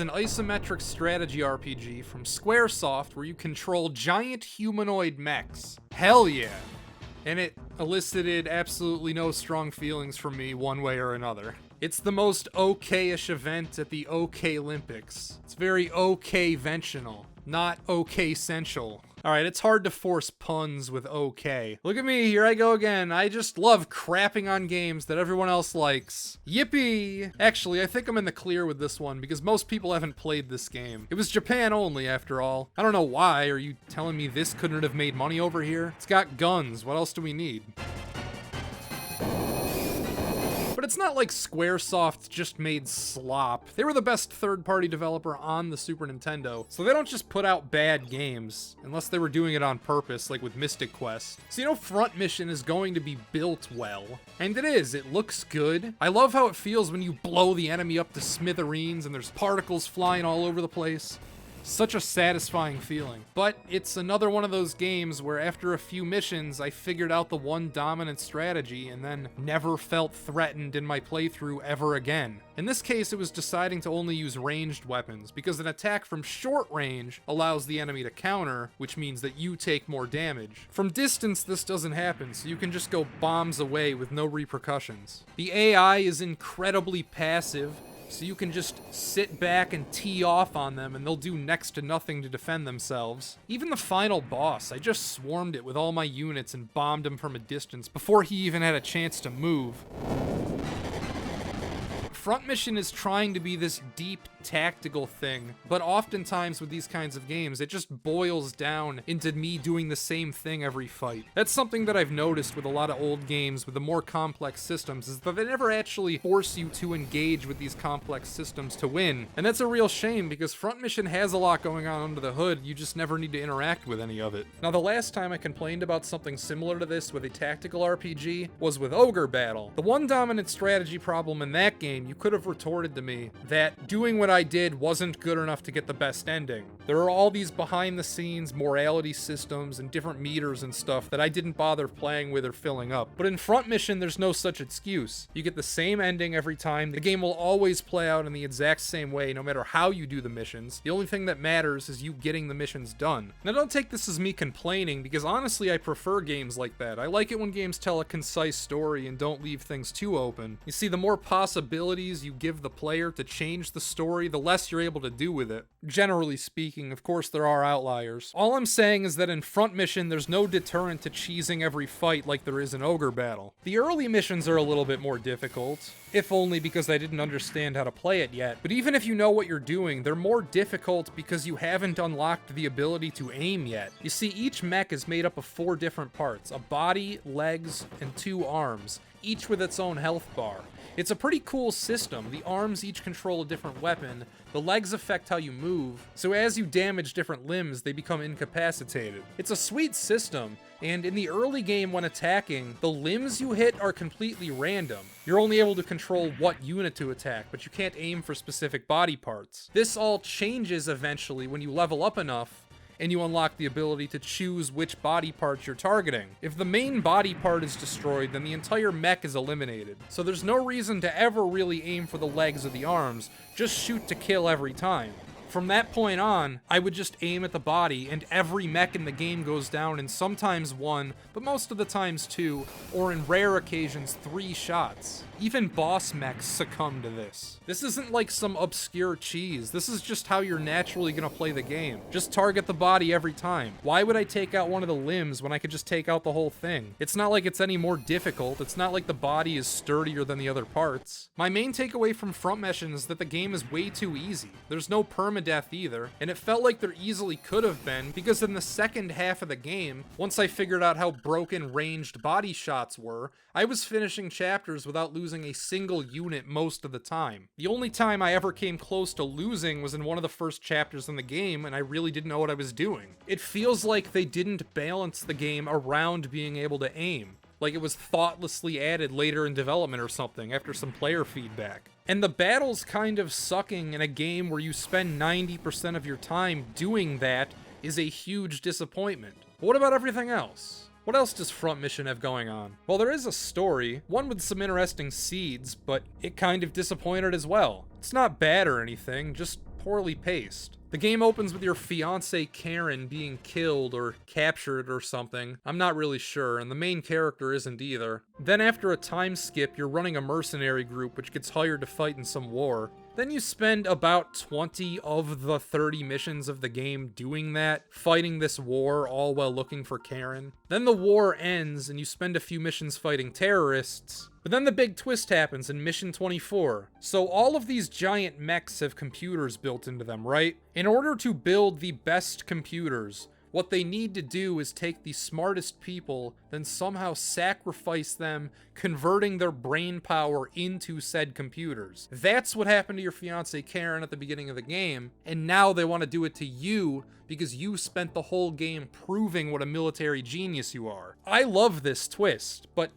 an isometric strategy RPG from Squaresoft where you control giant humanoid mechs. Hell yeah! And it elicited absolutely no strong feelings from me one way or another. It's the most okay-ish event at the OK Olympics. It's very okay-ventional, not okay-central. Alright, it's hard to force puns with okay. Look at me, here I go again. I just love crapping on games that everyone else likes. Yippee! Actually, I think I'm in the clear with this one because most people haven't played this game. It was Japan only, after all. I don't know why. Are you telling me this couldn't have made money over here? It's got guns. What else do we need? But it's not like Squaresoft just made slop. They were the best third-party developer on the Super Nintendo, so they don't just put out bad games, unless they were doing it on purpose, like with Mystic Quest. So you know Front Mission is going to be built well. And it is. It looks good. I love how it feels when you blow the enemy up to smithereens and there's particles flying all over the place. Such a satisfying feeling. But it's another one of those games where after a few missions, I figured out the one dominant strategy and then never felt threatened in my playthrough ever again. In this case, it was deciding to only use ranged weapons, because an attack from short range allows the enemy to counter, which means that you take more damage. From distance, this doesn't happen, so you can just go bombs away with no repercussions. The AI is incredibly passive, so you can just sit back and tee off on them and they'll do next to nothing to defend themselves. Even the final boss, I just swarmed it with all my units and bombed him from a distance before he even had a chance to move. Front Mission is trying to be this deep tactical thing, but oftentimes with these kinds of games, it just boils down into me doing the same thing every fight. That's something that I've noticed with a lot of old games with the more complex systems, is that they never actually force you to engage with these complex systems to win. And that's a real shame, because Front Mission has a lot going on under the hood, you just never need to interact with any of it. Now, the last time I complained about something similar to this with a tactical RPG was with Ogre Battle. The one dominant strategy problem in that game, you could have retorted to me that doing what I did wasn't good enough to get the best ending. There are all these behind the scenes morality systems and different meters and stuff that I didn't bother playing with or filling up. But in Front Mission, there's no such excuse. You get the same ending every time. The game will always play out in the exact same way no matter how you do the missions. The only thing that matters is you getting the missions done. Now, don't take this as me complaining, because honestly I prefer games like that. I like it when games tell a concise story and don't leave things too open. You see, the more possibilities you give the player to change the story, the less you're able to do with it. Generally speaking, of course there are outliers. All I'm saying is that in Front Mission, there's no deterrent to cheesing every fight like there is in Ogre Battle. The early missions are a little bit more difficult, if only because I didn't understand how to play it yet. But even if you know what you're doing, they're more difficult because you haven't unlocked the ability to aim yet. You see, each mech is made up of 4 different parts: a body, legs, and 2 arms, each with its own health bar. It's a pretty cool system. The arms each control a different weapon, the legs affect how you move, so as you damage different limbs, they become incapacitated. It's a sweet system, and in the early game when attacking, the limbs you hit are completely random. You're only able to control what unit to attack, but you can't aim for specific body parts. This all changes eventually when you level up enough, and you unlock the ability to choose which body parts you're targeting. If the main body part is destroyed, then the entire mech is eliminated. So there's no reason to ever really aim for the legs or the arms, just shoot to kill every time. From that point on, I would just aim at the body, and every mech in the game goes down in sometimes 1, but most of the times 2, or in rare occasions 3 shots. Even boss mechs succumb to this. This isn't like some obscure cheese. This is just how you're naturally gonna play the game. Just target the body every time. Why would I take out one of the limbs when I could just take out the whole thing? It's not like it's any more difficult. It's not like the body is sturdier than the other parts. My main takeaway from Front Mission is that the game is way too easy. There's no permadeath either, and it felt like there easily could have been, because in the second half of the game, once I figured out how broken ranged body shots were, I was finishing chapters without losing a single unit most of the time. The only time I ever came close to losing was in one of the first chapters in the game, and I really didn't know what I was doing. It feels like they didn't balance the game around being able to aim. Like it was thoughtlessly added later in development or something, after some player feedback. And the battles kind of sucking in a game where you spend 90% of your time doing that is a huge disappointment. But what about everything else? What else does Front Mission have going on? Well, there is a story, one with some interesting seeds, but it kind of disappointed as well. It's not bad or anything, just poorly paced. The game opens with your fiancée Karen being killed or captured or something. I'm not really sure, and the main character isn't either. Then after a time skip, you're running a mercenary group which gets hired to fight in some war. Then you spend about 20 of the 30 missions of the game doing that, fighting this war, all while looking for Karen. Then the war ends, and you spend a few missions fighting terrorists. But then the big twist happens in Mission 24. So all of these giant mechs have computers built into them, right? In order to build the best computers, what they need to do is take the smartest people, then somehow sacrifice them, converting their brain power into said computers. That's what happened to your fiancée Karen at the beginning of the game, and now they want to do it to you because you spent the whole game proving what a military genius you are. I love this twist, but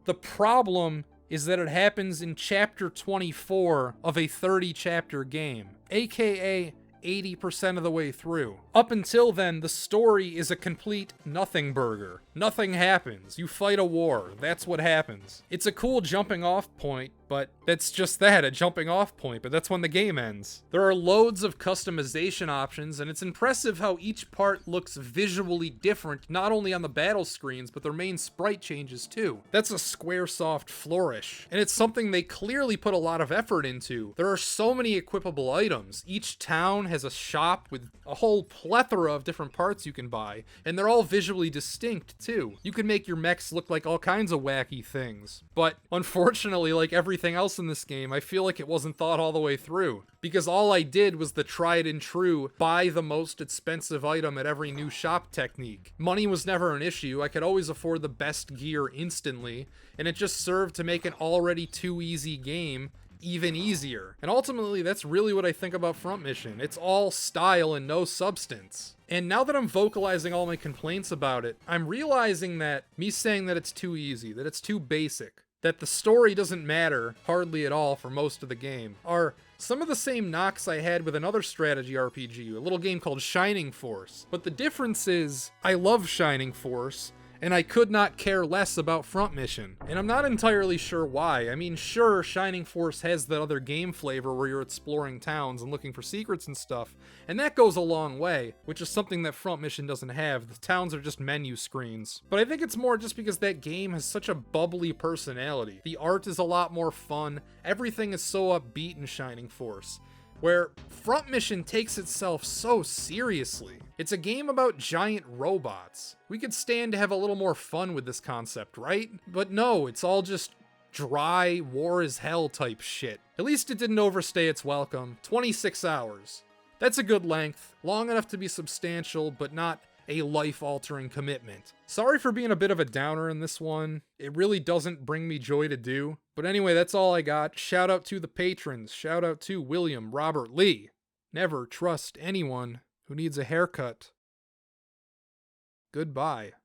the problem is that it happens in chapter 24 of a 30-chapter game, aka 80% of the way through. Up until then, the story is a complete nothing burger. Nothing happens. You fight a war. That's what happens. It's a cool jumping off point, but that's just that, a jumping off point, but that's when the game ends. There are loads of customization options, and it's impressive how each part looks visually different, not only on the battle screens, but their main sprite changes too. That's a Squaresoft flourish, and it's something they clearly put a lot of effort into. There are so many equipable items. Each town has a shop with a whole plethora of different parts you can buy, and they're all visually distinct too. You can make your mechs look like all kinds of wacky things, but unfortunately, like everything else in this game, I feel like it wasn't thought all the way through, because all I did was the tried and true buy the most expensive item at every new shop technique. Money was never an issue. I could always afford the best gear instantly, and it just served to make an already too easy game even easier. And ultimately, that's really what I think about Front Mission. It's all style and no substance. And now that I'm vocalizing all my complaints about it, I'm realizing that me saying that it's too easy, that it's too basic, that the story doesn't matter hardly at all for most of the game, are some of the same knocks I had with another strategy RPG, a little game called Shining Force. But the difference is, I love Shining Force, and I could not care less about Front Mission. And I'm not entirely sure why. I mean, sure, Shining Force has that other game flavor where you're exploring towns and looking for secrets and stuff, and that goes a long way, which is something that Front Mission doesn't have. The towns are just menu screens. But I think it's more just because that game has such a bubbly personality. The art is a lot more fun. Everything is so upbeat in Shining Force, where Front Mission takes itself so seriously. It's a game about giant robots. We could stand to have a little more fun with this concept, right? But no, it's all just dry, war is hell type shit. At least it didn't overstay its welcome. 26 hours. That's a good length, long enough to be substantial, but not a life-altering commitment. Sorry for being a bit of a downer in this one. It really doesn't bring me joy to do. But anyway, that's all I got. Shout out to the patrons. Shout out to William Robert Lee. Never trust anyone who needs a haircut. Goodbye.